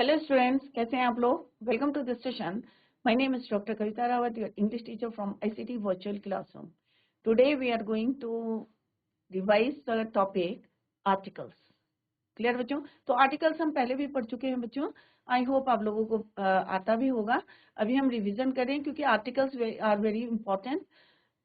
Hello students, कैसे हैं आप लोग? Welcome to this session. My name is Dr. Kavita Rawat, your English teacher from ICT Virtual Classroom. Today we are going to revise the topic articles. Clear बच्चों? तो articles हम पहले भी पढ़ चुके हैं बच्चों. आई होप आप लोगों को आता भी होगा. अभी हम रिवीजन करें क्योंकि आर्टिकल्स आर वेरी इंपॉर्टेंट.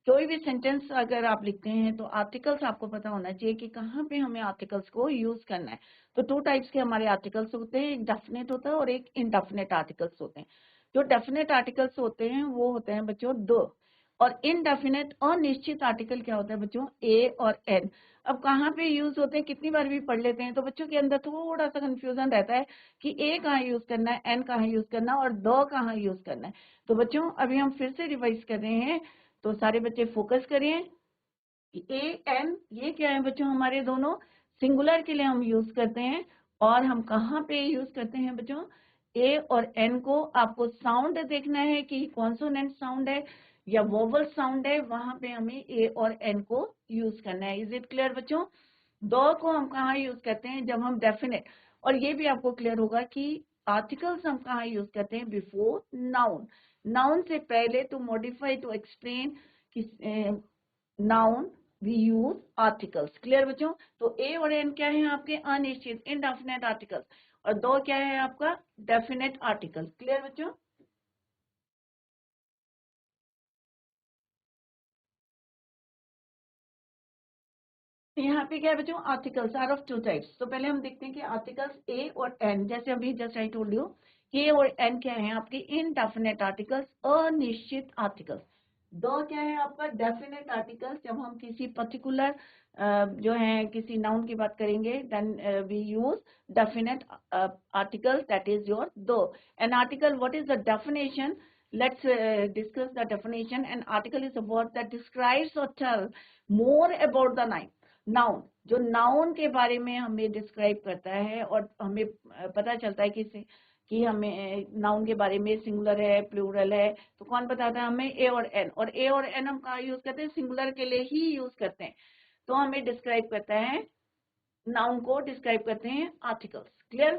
कोई भी सेंटेंस अगर आप लिखते हैं तो आर्टिकल्स आपको पता होना चाहिए कि कहाँ पे हमें आर्टिकल्स को यूज करना है. तो टू टाइप्स के हमारे आर्टिकल्स होते हैं, एक डेफिनेट होता है और एक इनडेफिनेट आर्टिकल्स होते हैं. जो डेफिनेट आर्टिकल्स होते हैं वो होते हैं बच्चों दो, और इनडेफिनेट अनिश्चित आर्टिकल क्या होता है बच्चों? ए और एन. अब कहाँ पे यूज होते हैं कितनी बार भी पढ़ लेते हैं तो बच्चों के अंदर थोड़ा सा कंफ्यूजन रहता है कि ए कहाँ यूज करना है, एन कहाँ यूज करना है और द कहाँ यूज करना है. तो बच्चों अभी हम फिर से रिवाइज कर रहे हैं, तो सारे बच्चे फोकस करिए. ए एन ये क्या है बच्चों? हमारे दोनों सिंगुलर के लिए हम यूज करते हैं. और हम कहाँ पे यूज करते हैं बच्चों? ए और एन को आपको साउंड देखना है कि कॉन्सोनेंट साउंड है या वोवल साउंड है, वहां पे हमें ए और एन को यूज करना है. इज इट क्लियर बच्चों? दो को हम कहाँ यूज करते हैं? जब हम डेफिनेट. और ये भी आपको क्लियर होगा कि आर्टिकल्स हम कहाँ यूज करते हैं? Before noun. नाउन से पहले to modify to explain noun we use articles. Clear बच्चों? तो ए और एन क्या है आपके? अनिश्चित इनडेफिनेट आर्टिकल्स. और दो क्या है आपका? Definite article. क्लियर बच्चों? यहाँ पे क्या है बच्चों? Articles are of two types. तो पहले हम देखते हैं कि आर्टिकल्स ए और एन, जैसे अभी जस्ट आई टोल्ड यू, ए और एन क्या है आपके? इनडेफिनेट आर्टिकल्स, अनिश्चित आर्टिकल्स. दो क्या है आपका? Definite articles. जब हम किसी पर्टिकुलर जो है किसी नाउन की बात करेंगे then we use definite articles, that is your दो. An article, what is the definition? Let's discuss the definition. An article is a word that describes or tell more about the noun. जो noun के बारे में हमें describe करता है और हमें पता चलता है कि हमें नाउन के बारे में सिंगुलर है, प्लूरल है. तो कौन बताता है हमें? ए और एन. और ए और एन हम कहाँ यूज करते हैं? सिंगुलर के लिए ही यूज करते हैं. तो हमें डिस्क्राइब करता है, नाउन को डिस्क्राइब करते हैं आर्टिकल्स. क्लियर?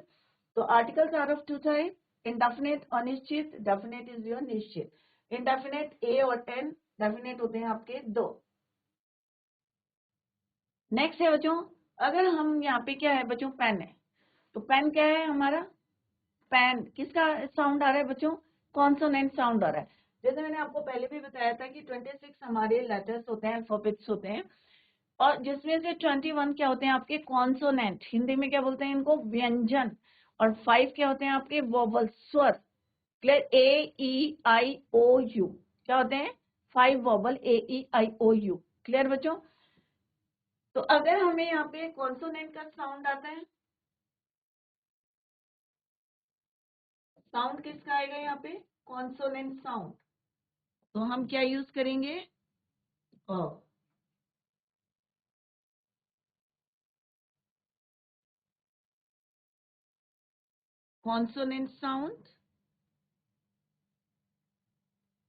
तो articles are of two type, indefinite अनिश्चित, डेफिनेट इज योर निश्चित. इंडेफिनेट ए और एन, डेफिनेट होते हैं आपके दो. नेक्स्ट है बच्चों, अगर हम यहाँ पे क्या है बच्चों? पेन है. तो पेन क्या है हमारा? पेन किसका साउंड आ रहा है बच्चों? कॉन्सोनेंट साउंड आ रहा है. जैसे मैंने आपको पहले भी बताया था कि 26 हमारे लेटर्स होते हैं, अल्फाबेट्स होते हैं, और जिसमें से 21 क्या होते हैं आपके? कॉन्सोनेंट. हिंदी में क्या बोलते हैं इनको? व्यंजन. और 5 क्या होते हैं आपके? वोवल, स्वर. Clear? A E I O you क्या होते हैं? 5 vowel, A E I O U. Clear बच्चों? तो अगर हमें यहाँ पे कॉन्सोनेंट का साउंड आता है, साउंड किसका आएगा यहाँ पे? Consonant sound. तो हम क्या यूज करेंगे? अ. Consonant sound.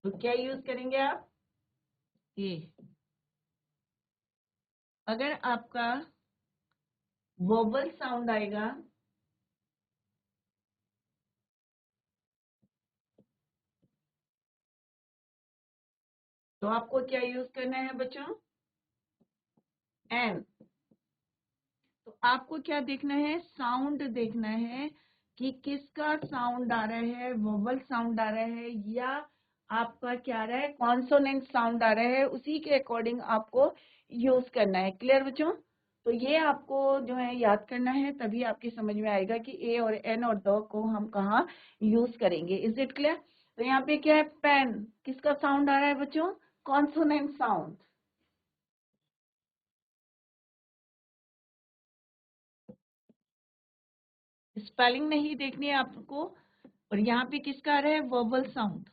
तो क्या यूज करेंगे आप? ये. अगर आपका वोबल साउंड आएगा तो आपको क्या यूज करना है बच्चों? एन. तो आपको क्या देखना है? साउंड देखना है कि किसका साउंड आ रहा है? वोबल साउंड आ रहा है या आपका क्या आ रहा है? कॉन्सोनेंट साउंड आ रहा है. उसी के अकॉर्डिंग आपको यूज करना है. क्लियर बच्चों? तो ये आपको जो है याद करना है, तभी आपकी समझ में आएगा कि ए और एन और द को हम कहाँ यूज करेंगे. Is it clear? तो यहाँ पे क्या है? पेन किसका साउंड आ रहा है बच्चों? Consonant sound. स्पेलिंग नहीं देखनी है आपको. और यहाँ पे किसका आ रहा है? Verbal sound.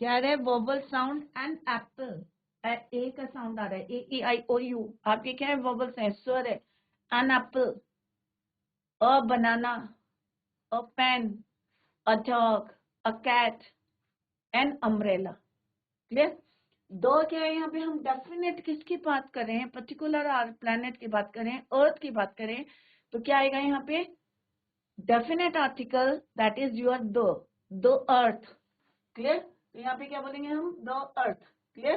क्या आ रहा है? Verbal sound. एंड एप्पल, ए का साउंड आ रहा है. ए ई आई ओ यू आपके क्या है? वर्बल्स है, स्वर है. An apple, a banana, a pen, a dog, a cat, an umbrella. Clear? दो क्या है यहाँ पे, हम डेफिनेट किसकी बात कर रहे हैं, पर्टिकुलर प्लैनेट की बात करें, अर्थ की बात करें, तो क्या आएगा यहाँ पे, definite article, that is your the earth. Clear? तो यहाँ पे क्या बोलेंगे हम, द अर्थ। क्लियर?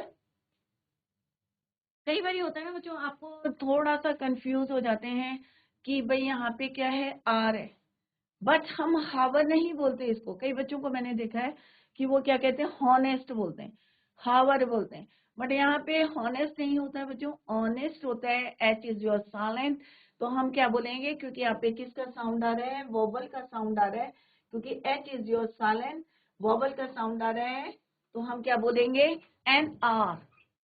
कई बार होता है ना बच्चों, आपको थोड़ा सा कंफ्यूज हो जाते हैं कि भाई यहाँ पे क्या है, आर है, बट हम हावर नहीं बोलते इसको। कई बच्चों को मैंने देखा है कि वो क्या कहते हैं, हॉनेस्ट बोलते हैं, हावर बोलते हैं, बट यहाँ पे हॉनेस्ट नहीं होता है बच्चों, ऑनेस्ट होता है। एच इज योर साइलेंट, तो हम क्या बोलेंगे, क्योंकि यहाँ पे किसका साउंड आ रहा है, वोबल का साउंड आ रहा है, क्योंकि H is your silent, wobble का साउंड आ रहा है, तो हम क्या बोलेंगे, एन आर।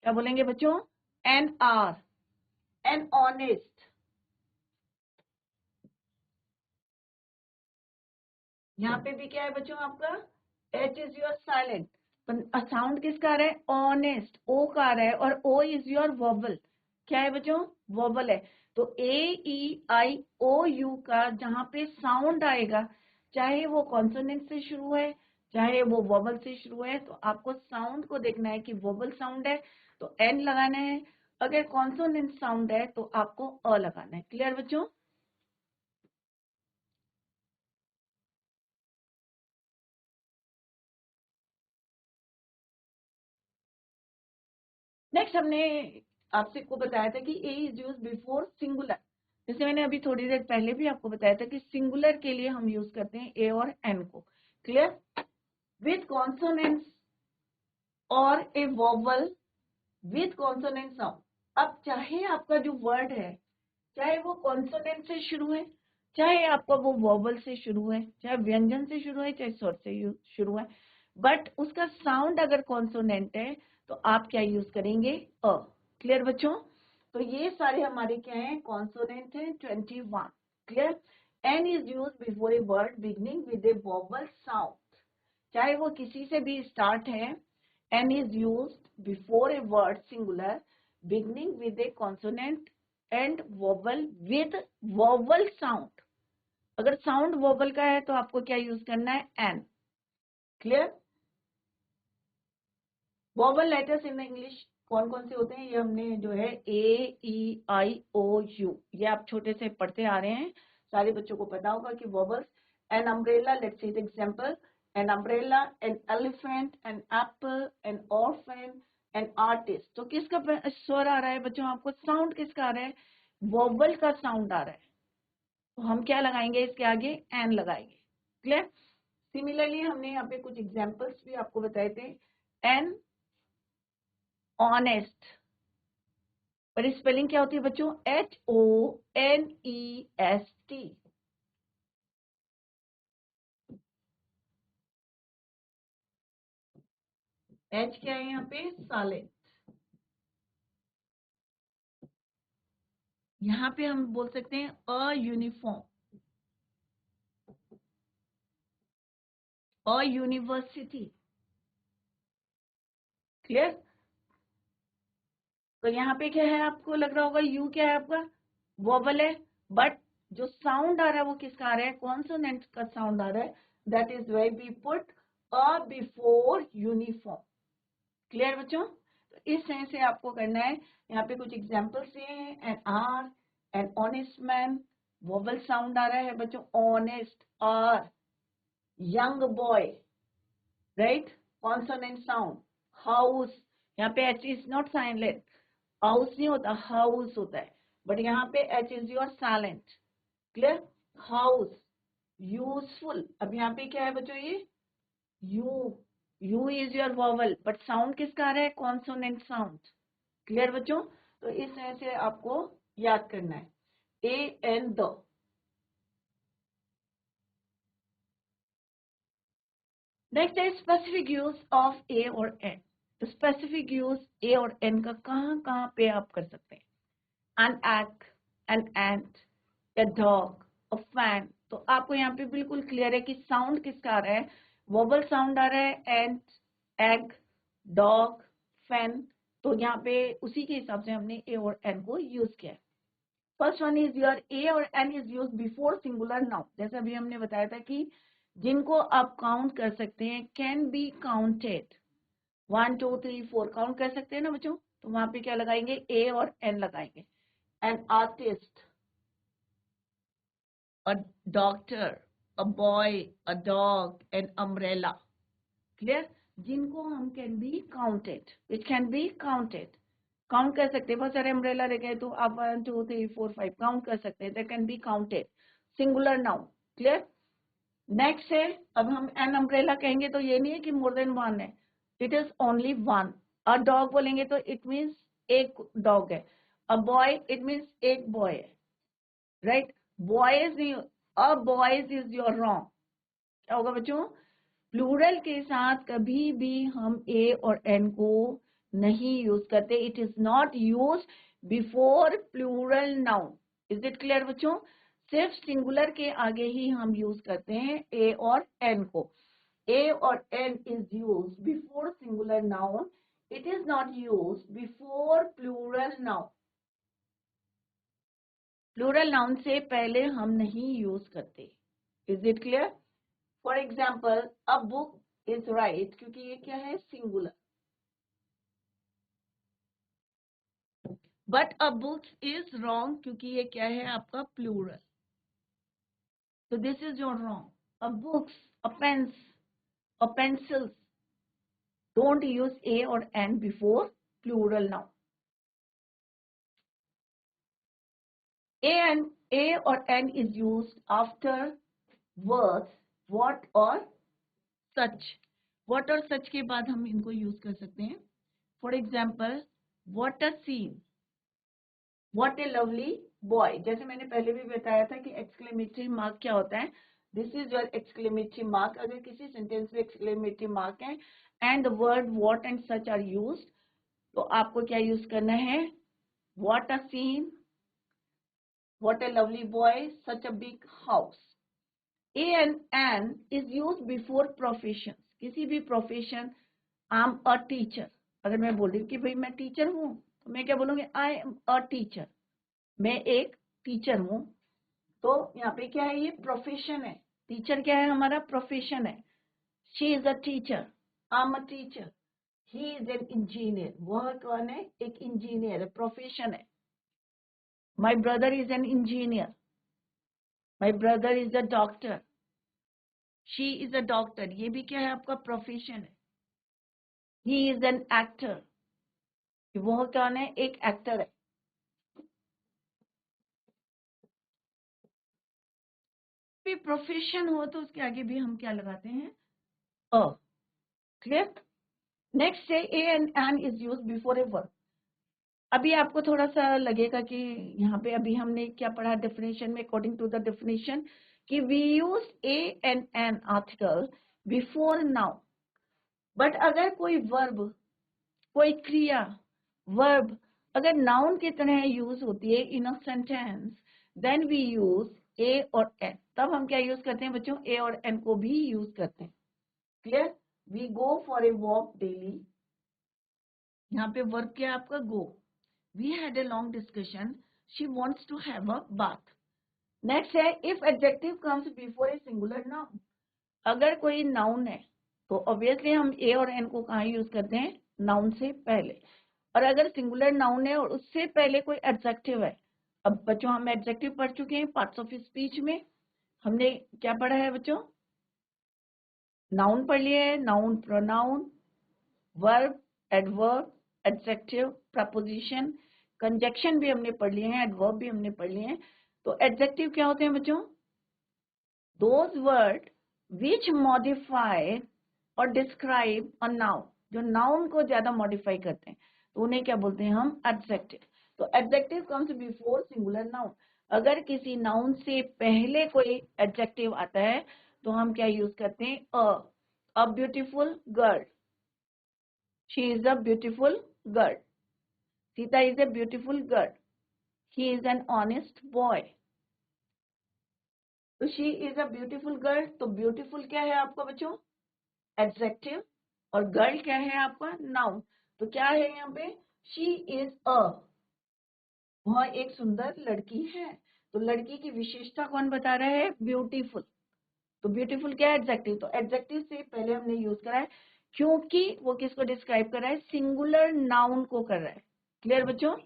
क्या बोलेंगे बच्चों, एन आर, एन ऑनेस्ट। यहाँ पे भी क्या है बच्चों आपका, H is your silent, sound किसका आ रहा है, ऑनेस्ट, ओ का आ रहा है, और ओ इज योर वोबल। क्या है बच्चों, वोबल है। तो ए ई आई ओ यू का जहां पे साउंड आएगा, चाहे वो कॉन्सोनेंट से शुरू है, चाहे वो वोबल से शुरू है, तो आपको साउंड को देखना है कि वोबल साउंड है तो एन लगाना है, अगर कॉन्सोनेंट साउंड है तो आपको अ लगाना है। क्लियर बच्चों? नेक्स्ट हमने आपसे को बताया था कि ए इज यूज बिफोर सिंगुलर, जैसे मैंने अभी थोड़ी देर पहले भी आपको बताया था कि सिंगुलर के लिए हम यूज करते हैं ए और एन को। क्लियर? विथ कॉन्सोनेंट्स और ए वोवल विथ कॉन्सोनेंट साउंड। अब चाहे आपका जो वर्ड है, चाहे वो कॉन्सोनेंट से शुरू है, चाहे आपका वो वोवल से शुरू है, चाहे व्यंजन से शुरू है, चाहे स्वर से शुरू है, बट उसका साउंड अगर कॉन्सोनेंट है तो आप क्या यूज करेंगे, अ। क्लियर बच्चों? तो ये सारे हमारे क्या हैं, कॉन्सोनेंट हैं 21। Clear? An is use before a word beginning with a vowel sound, चाहे वो किसी से भी स्टार्ट है, an is use before a word singular beginning with a consonant and vowel with vowel sound. अगर साउंड वोवल का है तो आपको क्या यूज करना है, an. Clear? Vowel letters in English कौन कौन से होते हैं, ये हमने जो है ए ई आई ओ यू, ये आप छोटे से पढ़ते आ रहे हैं, सारे बच्चों को पता होगा कि vowels. An umbrella, let's see example, an umbrella, an elephant, an apple, an orphan, an artist. तो किसका स्वर आ रहा है बच्चों, आपको साउंड किसका आ रहा है, वोवल का साउंड आ रहा है, तो हम क्या लगाएंगे इसके आगे, एन लगाएंगे। क्लियर? सिमिलरली हमने यहाँ पे कुछ एग्जांपल्स भी आपको बताए थे। एन ऑनेस्ट, पर स्पेलिंग क्या होती है बच्चों, HONEST। एच क्या है यहाँ पे, साइलेंट। यहाँ पे हम बोल सकते हैं a uniform, a university. Clear? तो यहाँ पे क्या है, आपको लग रहा होगा यू क्या है आपका, वोवल है, बट जो साउंड आ रहा है वो किसका आ रहा है, कॉन्सोनेंट का साउंड आ रहा है, that is why we put a before uniform. Clear बच्चों? तो इस तरह से आपको करना है। यहाँ पे कुछ एग्जाम्पल्स ये हैं, an hour, an honest man, vowel sound आ रहा है बच्चों, honest, hour, young boy, right, consonant sound, house, यहाँ पे H is not silent, house नहीं होता, हाउस होता है, बट यहाँ पे H is your silent. Clear? House, useful, अब यहाँ पे क्या है बच्चों, ये U, U is your vowel, but sound किसका आ रहा है, कॉन्सोनेंट साउंड। क्लियर बच्चों? तो इस तरह से आपको याद करना है, ए एन द। नेक्स्ट है स्पेसिफिक यूज ऑफ ए और एन। स्पेसिफिक यूज ए और एन का कहाँ कहाँ पे आप कर सकते हैं, an egg, an ant, a dog, a fan. तो आपको यहाँ पे बिल्कुल क्लियर है कि साउंड किसका आ रहा है, वोबल साउंड आ रहा है, एंट, एग, डॉग, फैन। तो यहाँ पे उसी के हिसाब से हमने ए और एन को यूज किया है। First one is your A और an is use before singular noun, जैसे अभी हमने बताया था कि जिनको आप काउंट कर सकते हैं, कैन बी काउंटेड, 1 2 3 4 काउंट कर सकते हैं ना बच्चों, तो वहां पे क्या लगाएंगे, ए और एन लगाएंगे. An artist, a doctor, a boy, a dog, an umbrella. Clear? जिनको हम can be counted, which can be counted, count कर सकते हैं. बहुत सारे अम्ब्रेला रखे तो आप 1 2 3 4 5 काउंट कर सकते हैं. That can be counted, singular noun. Clear? Next है, अब हम एन अम्ब्रेला कहेंगे तो ये नहीं है कि मोर देन वन है, it is only one. A dog बोलेंगे तो इट मीन्स एक डॉग है. अ बॉय इट मीन्स एक बॉय है, राइट? बॉयज नहीं, अ बॉयज इज योर रॉन्ग. क्या होगा बच्चों? प्लूरल के साथ कभी भी हम ए और एन को नहीं यूज करते. It is not use before plural noun. Is it clear बच्चों? सिर्फ सिंगुलर के आगे ही हम यूज करते हैं ए और एन को. ए और an is use before singular noun. It is not use before plural noun. Plural noun से पहले हम नहीं यूज करते. Is it clear? For example, a book is right, क्योंकि ये क्या है, singular. But a book is wrong, क्योंकि ये क्या है आपका, प्लूरल. तो this is your wrong. A books, a pens, a pencils, don't use A और एन बिफोर प्लूरल नाउन. ए और an is use after words what और सच. व्हाट और सच के बाद हम इनको यूज कर सकते हैं. For example, what a scene, what a lovely boy. जैसे मैंने पहले भी बताया था कि एक्सक्लेमेटरी मार्क क्या होता है. This is your exclamatory mark. अगर किसी सेंटेंस में एक्सक्लेमेटरी मार्क है and the word what and such are used, तो आपको क्या यूज करना है, what a scene, what a lovely boy, such a big house. A and an is use before profession. किसी भी profession, I am a teacher. अगर मैं बोल रही हूँ कि भाई मैं टीचर हूँ, तो मैं क्या बोलूंगी, आई एम अ टीचर, मैं एक टीचर हूं. तो यहाँ पे क्या है, ये प्रोफेशन है. टीचर क्या है, हमारा प्रोफेशन है. She is a teacher, I am a teacher. He is an engineer, वह कौन है, एक इंजीनियर है, प्रोफेशन है. My brother is an engineer, my brother is a doctor, she is a doctor, ये भी क्या है आपका, प्रोफेशन है. ही इज एन एक्टर, वह कौन है, एक एक्टर है. भी प्रोफेशन हो तो उसके आगे भी हम क्या लगाते हैं, अ. क्लियर? नेक्स्ट है, a and an is use before a verb. अभी आपको थोड़ा सा लगेगा कि यहाँ पे अभी हमने क्या पढ़ा डेफिनेशन में, अकॉर्डिंग टू द डेफिनेशन, कि we use a and an article before noun. But अगर कोई वर्ब, कोई क्रिया, वर्ब अगर नाउन की तरह यूज होती है in a sentence, then we use A और एन. तब हम क्या यूज करते हैं बच्चों, ए और एन को भी यूज करते हैं. Clear? We go for a walk daily. यहाँ पे वर्ब क्या है आपका, गो. We had a long discussion. She wants to have a bath. Next है, if adjective comes before a singular noun. अगर कोई noun है तो obviously हम a और n को कहाँ यूज करते हैं, noun से पहले. और अगर singular noun है और उससे पहले कोई adjective है, अब बच्चों हम adjective पढ़ चुके हैं parts of speech में. हमने क्या पढ़ा है बच्चों, noun पढ़ लिया है, noun, pronoun, verb, adverb, adjective, preposition, conjunction भी हमने पढ़ लिए हैं, एडवर्ब भी हमने पढ़ लिए हैं. तो एडजेक्टिव क्या होते हैं बच्चों, दोज वर्ड विच मॉडिफाई और डिस्क्राइब अ नाउन, जो नाउन को ज्यादा मॉडिफाई करते हैं, तो उन्हें क्या बोलते हैं हम, एडजेक्टिव. तो adjective comes before singular noun. अगर किसी नाउन से पहले कोई एडजेक्टिव आता है तो हम क्या यूज करते हैं, a beautiful girl, she is a beautiful girl, Sita is a beautiful girl. He is an honest boy. तो she is a beautiful girl. तो beautiful क्या है आपका बच्चों, adjective. और girl क्या है आपका, noun. तो क्या है यहाँ पे, she is a, वह एक सुंदर लड़की है. तो लड़की की विशेषता कौन बता रहा है, beautiful. तो beautiful क्या है, adjective. तो adjective से पहले हमने यूज करा है क्योंकि वो किसको डिस्क्राइब कर रहा है, सिंगुलर नाउन को कर रहा है। क्लियर बच्चों,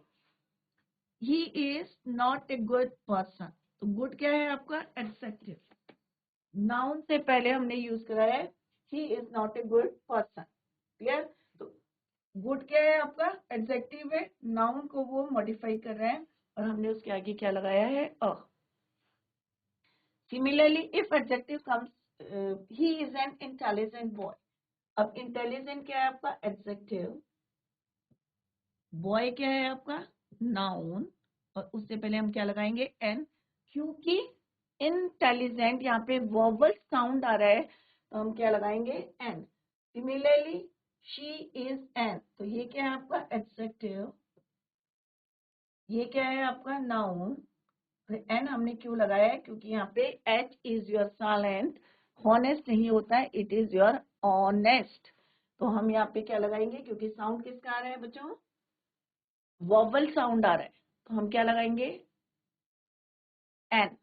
he is not a good person, तो गुड क्या है आपका, एडजेक्टिव, नाउन से पहले हमने यूज करा है he is not a good person. Clear, तो गुड क्या है आपका, एडजेक्टिव है, नाउन को वो मॉडिफाई कर रहा है और हमने उसके आगे क्या लगाया है, a. Similarly if adjective comes, he is an intelligent boy, अब इंटेलिजेंट क्या है आपका, एडजेक्टिव, बॉय क्या है आपका, नाउन, और उससे पहले हम क्या लगाएंगे, एन, क्योंकि इंटेलिजेंट यहाँ पे वर्बल साउंड आ रहा है तो हम क्या लगाएंगे, an. Similarly she is an, तो ये क्या है आपका एडजेक्टिव, ये क्या है आपका नाउन, एन हमने क्यों लगाया है, क्योंकि यहाँ पे H is your silent, honest नहीं होता है, इट इज योर ऑनेस्ट, तो हम यहाँ पे क्या लगाएंगे, क्योंकि साउंड किसका आ रहा है बच्चों, वॉवल साउंड आ रहा है, तो हम क्या लगाएंगे, N.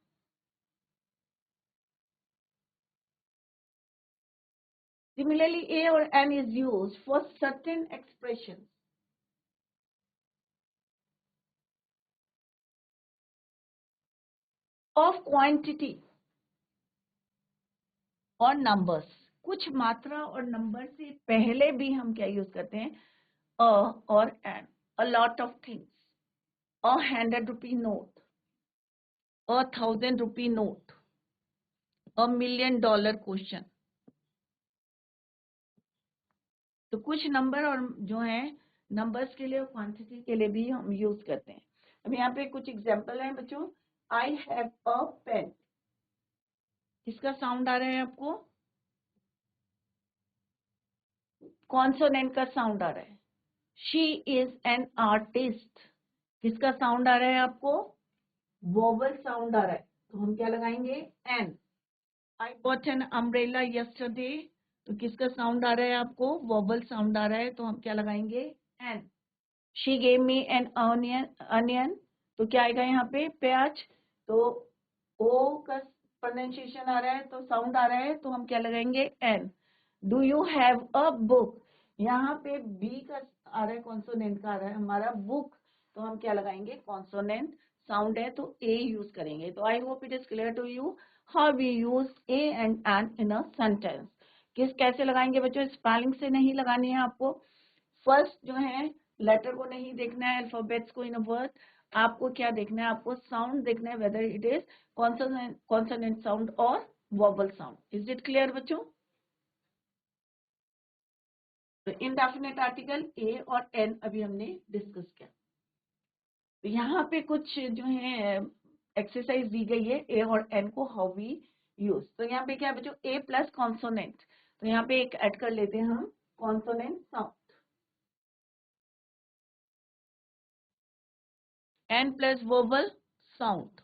Similarly, A or N is used for certain expressions of quantity और numbers. कुछ मात्रा और नंबर से पहले भी हम क्या यूज करते हैं, अ और N, a lot of things, a 100 rupee note, a 1000 rupee note, a $1,000,000 question. तो कुछ नंबर और जो है नंबर्स के लिए और क्वांटिटी के लिए भी हम यूज करते हैं। अब यहाँ पे कुछ एग्जांपल हैं बच्चों, आई हैव अ पेन, किसका साउंड आ रहा है आपको, कॉन्सोनेंट का साउंड आ रहा है। शी इज एन आर्टिस्ट, किसका साउंड आ रहा है आपको, वोवल साउंड आ रहा है, तो हम क्या लगाएंगे, an. I bought an umbrella yesterday, तो किसका साउंड आ रहा है आपको, वोवल साउंड आ रहा है, तो हम क्या लगाएंगे, an. She gave me an onion, तो क्या आएगा यहाँ पे, प्याज, तो ओ का प्रोनाउंसिएशन आ रहा है, तो साउंड आ रहा है, तो हम क्या लगाएंगे, an. Do you have a book, यहाँ पे बी का आ रहा है, कॉन्सोनेंट का आ रहा है हमारा, बुक, तो हम क्या लगाएंगे, कॉन्सोनेंट साउंड है तो ए यूज करेंगे। तो I hope it is clear to you how we use a and an in a sentence. किस कैसे लगाएंगे बच्चों, स्पेलिंग से नहीं लगानी है आपको, फर्स्ट जो है लेटर को नहीं देखना है, अल्फाबेट्स को इन अ वर्ड, आपको क्या देखना है, आपको साउंड देखना है, whether it is consonant sound और vowel sound. Is it clear बच्चों, तो इनडेफिनेट आर्टिकल ए और एन अभी हमने डिस्कस किया। तो यहाँ पे कुछ जो है एक्सरसाइज दी गई है, ए और एन को हाउ वी यूज। तो यहाँ पे क्या है बच्चों, ए प्लस कॉन्सोनेंट, तो यहाँ पे एक ऐड कर लेते हैं हम, consonant sound, an plus vowel sound,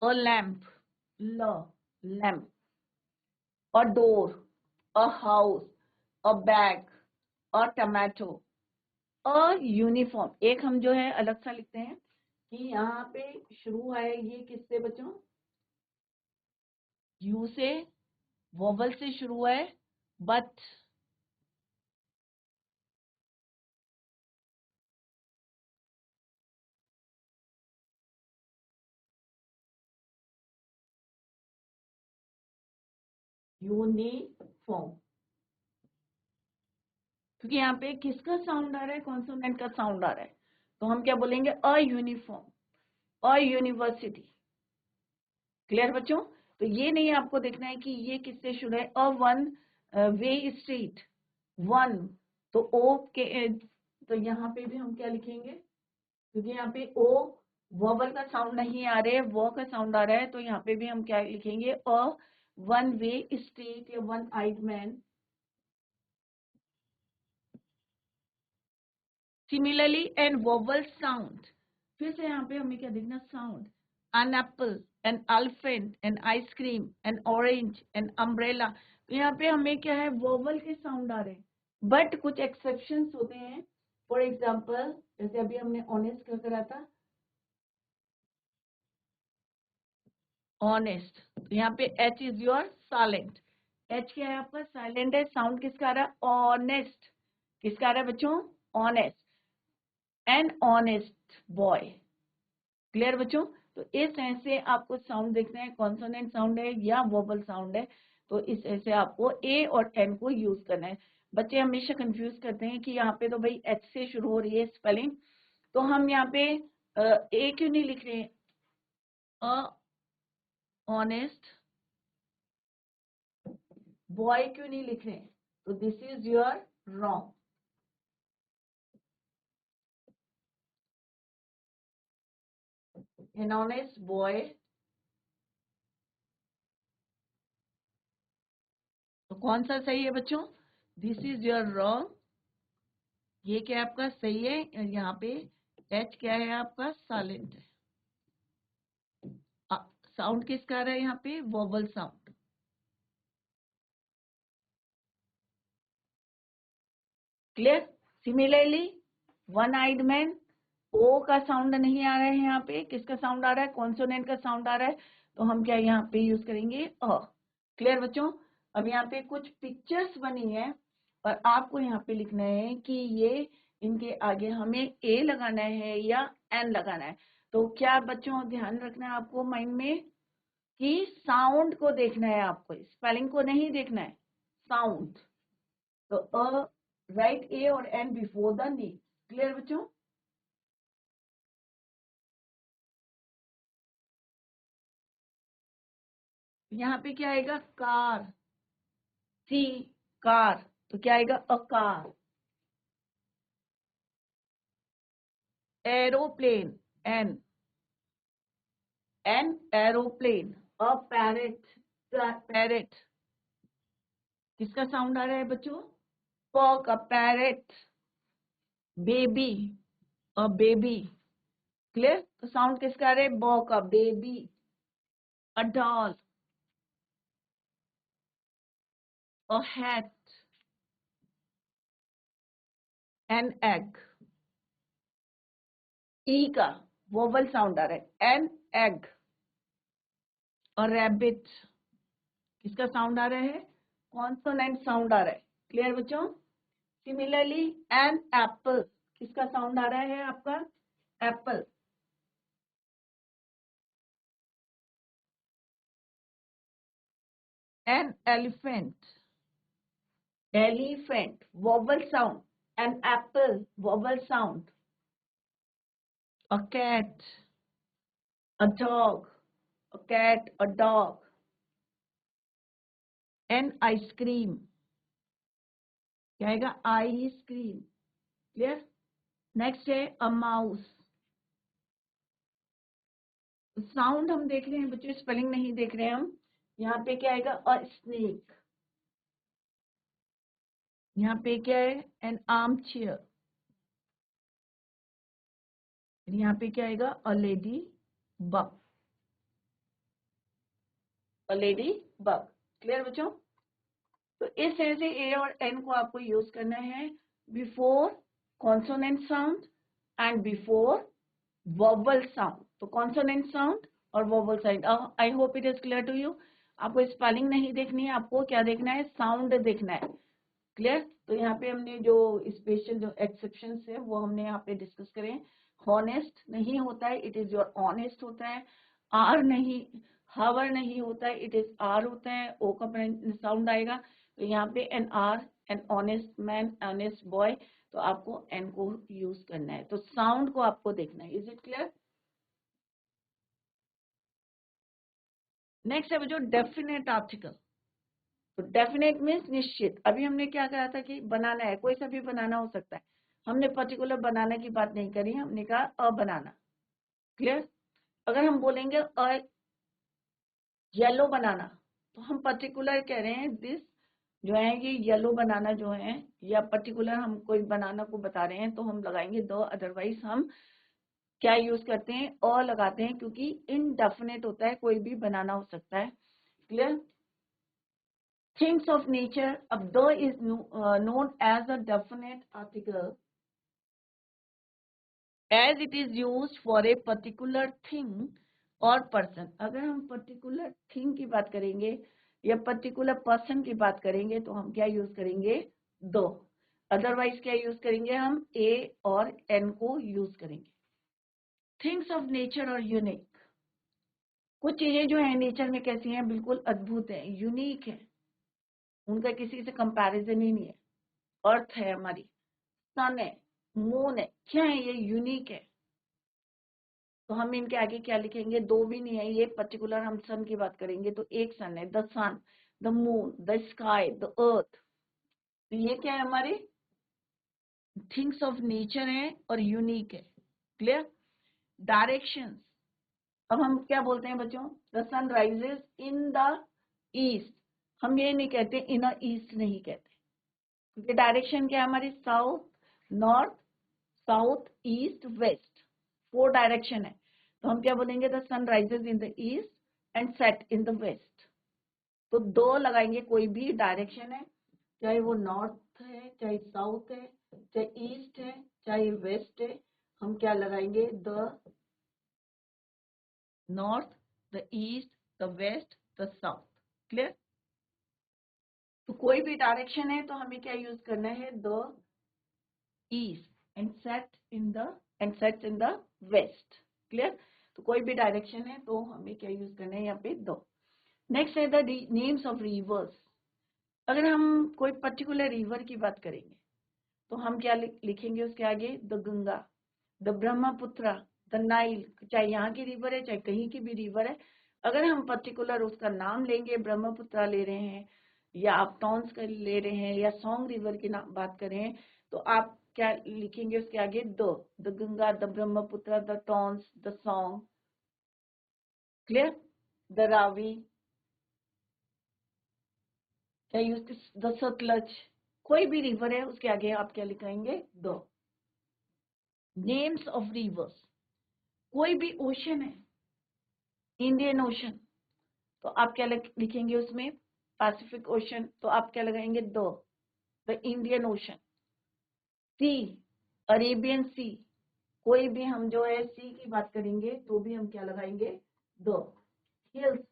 a lamp, ल, lamp, a door, a house, a bag, a tomato, a uniform। एक हम जो है अलग सा लिखते हैं कि यहाँ पे शुरू है ये किससे बच्चों, यू से, वोवल से शुरू है, बट यूनिफॉर्म, क्योंकि यहाँ पे किसका साउंड आ रहा है, कॉन्सोनेंट का साउंड आ रहा है, तो हम क्या बोलेंगे, a uniform, a university. Clear बच्चों, तो ये नहीं आपको देखना है कि ये किससे शुरू है, अ वन वे स्ट्रीट, वन, तो ओ के, तो यहाँ पे भी हम क्या लिखेंगे, क्योंकि यहाँ पे ओ वोवल का साउंड नहीं आ रहा है, वो का साउंड आ रहा है, तो यहाँ पे भी हम क्या लिखेंगे, अ वन वे स्ट्रीट या one eyed man. Similarly an vowel sound, फिर से यहाँ पे हमें क्या देखना, sound, an apple, an elephant, an ice cream, an orange, an umbrella, तो यहाँ पे हमें क्या है, वोवल के साउंड आ रहे हैं, बट कुछ एक्सेप्शंस होते हैं। फॉर एग्जाम्पल जैसे अभी हमने ऑनेस्ट क्या करा था, ऑनेस्ट, तो यहाँ पे H is your silent, H क्या है आपका? साइलेंट है। साउंड किसका आ रहा है? ऑनेस्ट। किसका आ रहा है बच्चों? Honest. An honest boy. Clear बच्चों? तो इस तरह से आपको साउंड देखना है, कॉन्सोनेंट साउंड है या वोबल साउंड है, तो इस तरह से आपको ए और एन को यूज करना है। बच्चे हमेशा कंफ्यूज करते हैं कि यहाँ पे तो भाई एच से शुरू हो रही है स्पेलिंग, तो हम यहाँ पे ए क्यों नहीं लिख रहे? ऑनेस्ट बॉय क्यों नहीं लिख रहे? तो this is your wrong. An honest boy, तो कौन सा सही है बच्चों? This is your wrong. ये क्या आपका सही है? यहाँ पे एच क्या है आपका? साइलेंट है। साउंड किसका आ रहा है यहाँ पे? Vowel sound. Clear? Similarly one eyed man, O का साउंड नहीं आ रहा है यहाँ पे, किसका साउंड आ रहा है? कॉन्सोनेंट का साउंड आ रहा है, तो हम क्या यहाँ पे यूज करेंगे? अ। क्लियर बच्चों? अब यहाँ पे कुछ पिक्चर्स बनी है और आपको यहाँ पे लिखना है कि ये इनके आगे हमें ए लगाना है या एन लगाना है। तो क्या बच्चों ध्यान रखना है आपको माइंड में कि साउंड को देखना है, आपको स्पेलिंग को नहीं देखना है, साउंड। तो राइट ए और an before the name. Clear बच्चों? यहाँ पे क्या आएगा? कार। सी कार, तो क्या आएगा? A car. Aeroplane, an an aeroplane. A parrot, parrot. किसका साउंड आ रहा है बच्चों? प का parrot. Baby, a baby. Clear? तो साउंड किसका आ रहा है? ब का baby. A doll, a hat, an egg. ई का वोवल साउंड आ रहा है, एन एग। और रैबिट, किसका साउंड आ रहा है? कॉन्सोनेंट साउंड आ रहा है। क्लियर बच्चों? सिमिलरली एन एप्पल, किसका साउंड आ रहा है आपका? Apple. An elephant, elephant vowel sound. An apple vowel sound. A cat, a dog, a cat, a dog. An ice cream, क्या आएगा? आइसक्रीम। क्लियर? नेक्स्ट है अ माउस। साउंड हम देख रहे हैं बच्चों, स्पेलिंग नहीं देख रहे हैं हम। यहाँ पे क्या आएगा? अ स्नेक। यहाँ पे क्या है? N arm chair. यहाँ पे क्या आएगा? A lady bug, a lady bug. Clear बच्चों? तो इस तरह से ए और एन को आपको यूज करना है before consonant sound and before vowel sound. तो कॉन्सोनेंट साउंड और vowel sound. I hope it is clear to you. आपको स्पेलिंग नहीं देखनी है, आपको क्या देखना है? साउंड देखना है। क्लियर? तो यहाँ पे हमने जो स्पेशल जो एक्सेप्शन है वो हमने यहाँ पे डिस्कस करें। हॉनेस्ट नहीं होता है, इट इज योर ऑनेस्ट होता है। आर नहीं, हावर नहीं होता है, इट इज आर होता है। ओ का साउंड आएगा, तो यहाँ पे an hour, an honest man, honest boy. तो आपको एन को यूज करना है, तो साउंड को आपको देखना है। Is it clear? नेक्स्ट है जो डेफिनेट आर्टिकल। तो डेफिनेट मीन्स निश्चित। अभी हमने क्या कहा था कि बनाना है, कोई सा भी बनाना हो सकता है। हमने पर्टिकुलर बनाना की बात नहीं करी, हमने कहा अ बनाना। क्लियर? अगर हम बोलेंगे अ येलो बनाना, तो हम पर्टिकुलर कह रहे हैं दिस जो है ये येलो बनाना जो है, या पर्टिकुलर हम कोई बनाना को बता रहे हैं, तो हम लगाएंगे द। अदरवाइज हम क्या यूज करते हैं? अ लगाते हैं, क्योंकि इनडेफिनेट होता है, कोई भी बनाना हो सकता है। क्लियर? Things of nature, अब the is known as a definite article as it is used for a particular thing or person। अगर हम particular thing की बात करेंगे, या पर्टिकुलर पर्सन की बात करेंगे तो हम क्या यूज करेंगे? दो। अदरवाइज क्या यूज करेंगे? हम ए और एन को यूज करेंगे। थिंग्स ऑफ नेचर और यूनिक, कुछ चीजें जो है नेचर में कैसी हैं? बिल्कुल अद्भुत है, यूनिक है, उनका किसी से कंपैरिजन ही नहीं है। अर्थ है हमारी, सन है, मून है, क्या है ये? यूनिक है। तो हम इनके आगे क्या लिखेंगे? दो भी नहीं है, ये पर्टिकुलर हम सन की बात करेंगे तो एक सन है, the sun, the moon, the sky, the earth. तो ये क्या है? हमारे थिंग्स ऑफ नेचर है और यूनिक है। क्लियर? डायरेक्शंस, अब हम क्या बोलते हैं बच्चों? The sun rises in the east, हम ये नहीं कहते इन अ ईस्ट, नहीं कहते, क्योंकि डायरेक्शन क्या है हमारी? South, north, south, east, west, 4 direction है। तो हम क्या बोलेंगे? The sun rises in the east and set in the west. तो दो लगाएंगे, कोई भी डायरेक्शन है, चाहे वो नॉर्थ है, चाहे साउथ है, चाहे ईस्ट है, चाहे वेस्ट है, हम क्या लगाएंगे? The north, the east, the west, the south. Clear? तो कोई भी डायरेक्शन है तो हमें क्या यूज करना है? The east and set in the west. Clear? तो कोई भी डायरेक्शन है तो हमें क्या यूज करना है यहाँ पे? दो। नेक्स्ट है द नेम्स ऑफ रिवर्स। अगर हम कोई पर्टिकुलर रिवर की बात करेंगे तो हम क्या लिखेंगे उसके आगे? The Ganga, the Brahmaputra, the Nile, चाहे यहाँ की रिवर है चाहे कहीं की भी रिवर है, अगर हम पर्टिकुलर उसका नाम लेंगे, ब्रह्मपुत्र ले रहे हैं या आप टॉन्स का ले रहे हैं या सॉन्ग रिवर की बात कर रहे हैं, तो आप क्या लिखेंगे उसके आगे? The Ganga, the Brahmaputra, the Tons, the Son. Clear? The Ravi, क्या यूज? द सतलज, कोई भी रिवर है उसके आगे आप क्या लिखाएंगे? The names of rivers. कोई भी ओशन है, इंडियन ओशन, तो आप क्या लिखेंगे उसमें? पैसिफिक ओशन, तो आप क्या लगाएंगे? The Indian Ocean. Sea, Arabian Sea, कोई भी हम जो है सी की बात करेंगे तो भी हम क्या लगाएंगे? द हिल्स,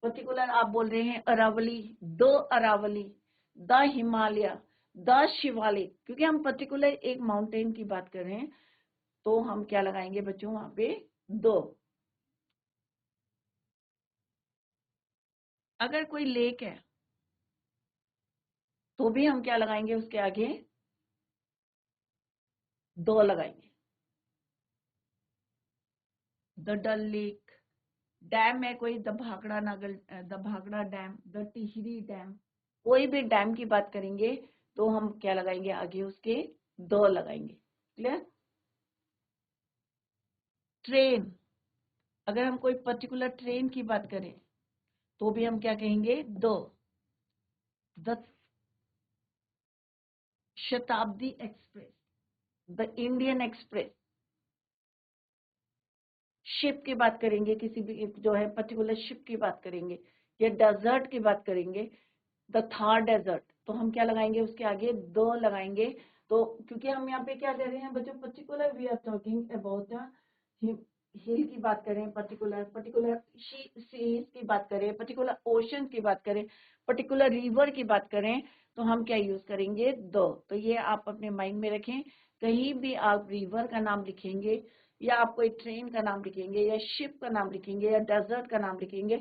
पर्टिकुलर आप बोल रहे हैं Aravalli, the Aravalli, the Himalaya, the Shivalik, क्योंकि हम पर्टिकुलर एक माउंटेन की बात कर रहे हैं तो हम क्या लगाएंगे बच्चों वहां पे? द। अगर कोई लेक है तो भी हम क्या लगाएंगे उसके आगे? दो लगाएंगे। द डल लेक, डैम है कोई, the Bhakra Nangal, the Bhakra dam, the Tehri dam, कोई भी डैम की बात करेंगे तो हम क्या लगाएंगे आगे उसके? दो लगाएंगे। क्लियर? ट्रेन, अगर हम कोई पर्टिकुलर ट्रेन की बात करें तो भी हम क्या कहेंगे? द शताब्दी express, the Indian express. Ship की बात करेंगे, किसी भी जो है पर्टिकुलर शिप की बात करेंगे या डेजर्ट की बात करेंगे, द थार डेजर्ट, तो हम क्या लगाएंगे उसके आगे? दो लगाएंगे। तो क्योंकि हम यहाँ पे क्या कर रहे हैं बच्चों? Particular we are talking about hill की बात करें, पर्टिकुलर पर्टिकुलर सीज की बात करें, पर्टिकुलर ओशन की बात करें, पर्टिकुलर रिवर की बात करें, तो हम क्या यूज करेंगे? दो। तो ये आप अपने माइंड में रखें, कहीं भी आप रिवर का नाम लिखेंगे या आप कोई ट्रेन का नाम लिखेंगे या शिप का नाम लिखेंगे या डेजर्ट का नाम लिखेंगे,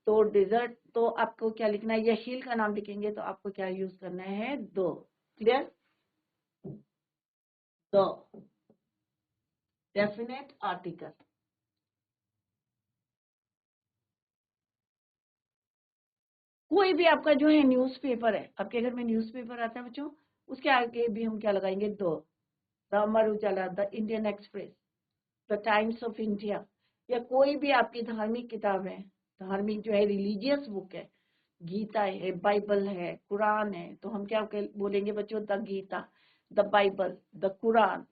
तो डेजर्ट तो आपको क्या लिखना है? या हिल का नाम लिखेंगे तो आपको क्या यूज करना है? दो। क्लियर? दो डेफिनेट आर्टिकल। कोई भी आपका जो है न्यूज़पेपर है, आपके घर में न्यूज़पेपर आता है बच्चों, उसके आगे भी हम क्या लगाएंगे? दो। The Amar Ujala, the Indian express, the times of India, या कोई भी आपकी धार्मिक किताब है, धार्मिक जो है रिलीजियस बुक है, गीता है, बाइबल है, कुरान है, तो हम क्या बोलेंगे बच्चों? The Gita, the Bible, the Quran.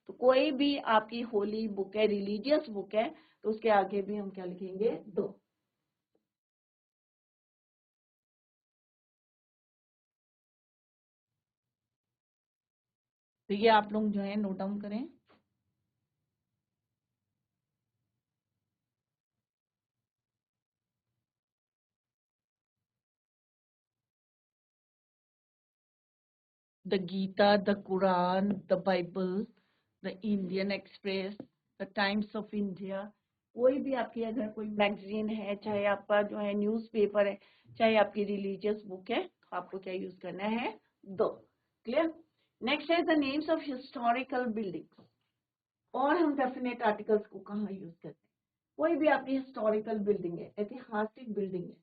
तो कोई भी आपकी होली बुक है, रिलीजियस बुक है, तो उसके आगे भी हम क्या लिखेंगे? दो। तो ये आप लोग जो है नोट डाउन करें। the Gita, the Quran, the Bible, the Indian Express, the Times of India, कोई भी आपकी अगर कोई मैगजीन है, चाहे आपका जो है न्यूज़पेपर है, चाहे आपकी रिलीजियस बुक है, तो आपको क्या यूज करना है? दो. क्लियर? नेक्स्ट है the names of historical buildings. और हम डेफिनेट आर्टिकल्स को कहाँ यूज करते हैं? कोई भी आपकी हिस्टोरिकल बिल्डिंग है, ऐतिहासिक बिल्डिंग है,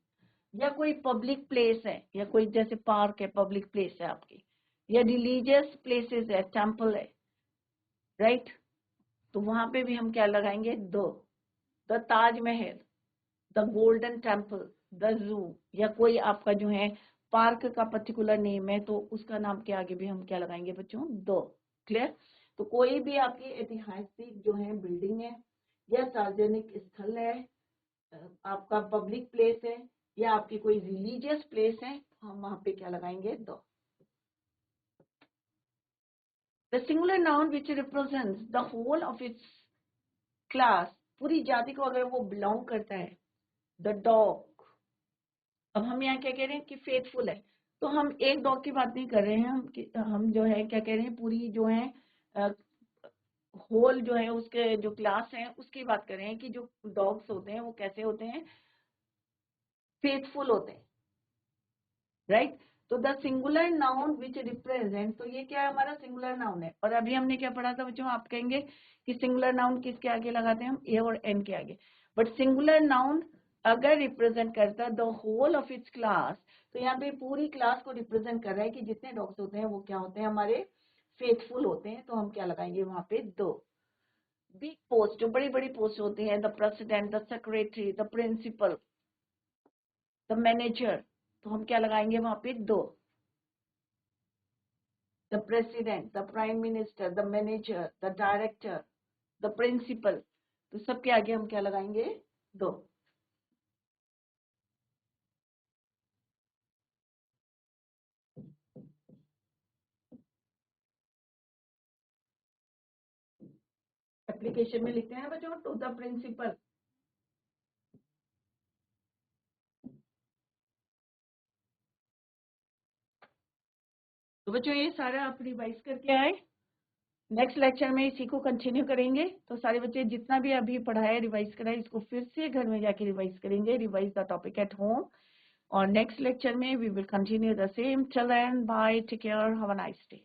या कोई पब्लिक प्लेस है, या कोई जैसे पार्क है, पब्लिक प्लेस है आपकी, या रिलीजियस प्लेसेस है, टेम्पल है, राइट? तो वहां पे भी हम क्या लगाएंगे? दो. The Taj Mahal, the golden temple, the zoo, या कोई आपका जो है पार्क का पर्टिकुलर नेम है, तो उसका नाम के आगे भी हम क्या लगाएंगे बच्चों? दो. क्लियर? तो कोई भी आपकी ऐतिहासिक जो है बिल्डिंग है, या सार्वजनिक स्थल है, आपका पब्लिक प्लेस है, या आपकी कोई रिलीजियस प्लेस है, हम वहां पे क्या लगाएंगे? दो. The singular noun which represents the whole of its class, पूरी जाति को अगर वो बिलोंग करता है, द डॉग. अब हम यहाँ क्या कह रहे हैं कि फेथफुल है, तो हम एक डॉग की बात नहीं कर रहे हैं, हम जो है क्या कह रहे हैं, पूरी जो है होल जो है उसके जो क्लास है उसकी बात कर रहे हैं कि जो डॉग्स होते हैं वो कैसे होते हैं? फेथफुल होते हैं, राइट? तो the singular noun which represent, तो ये क्या है? हमारा सिंगुलर नाउन है. और अभी हमने क्या पढ़ा था बच्चों? आप कहेंगे कि सिंगुलर नाउन किसके आगे लगाते हैं? हम ए और एन के आगे. बट सिंगुलर नाउन अगर रिप्रेजेंट करता the whole of its class, तो यहाँ पे पूरी क्लास को रिप्रेजेंट कर रहा है कि जितने डॉग्स होते हैं वो क्या होते हैं? हमारे फेथफुल होते हैं. तो हम क्या लगाएंगे वहां पे? दो. बिग पोस्ट, जो बड़ी बड़ी पोस्ट होती है, the president, the secretary, the principal, the manager, तो हम क्या लगाएंगे वहां पे? दो. The president, the prime minister, the manager, the director, the principal, तो सबके आगे हम क्या लगाएंगे? दो. एप्लीकेशन में लिखते हैं ना बच्चों, टू द प्रिंसिपल. तो बच्चों ये सारा आप रिवाइज करके आए. नेक्स्ट लेक्चर में इसी को कंटिन्यू करेंगे. तो सारे बच्चे जितना भी अभी पढ़ाया रिवाइज कराए, इसको फिर से घर में जाके रिवाइज करेंगे. Revise the topic at home. और नेक्स्ट लेक्चर में we will continue the same. Till then bye, take care, have a nice day.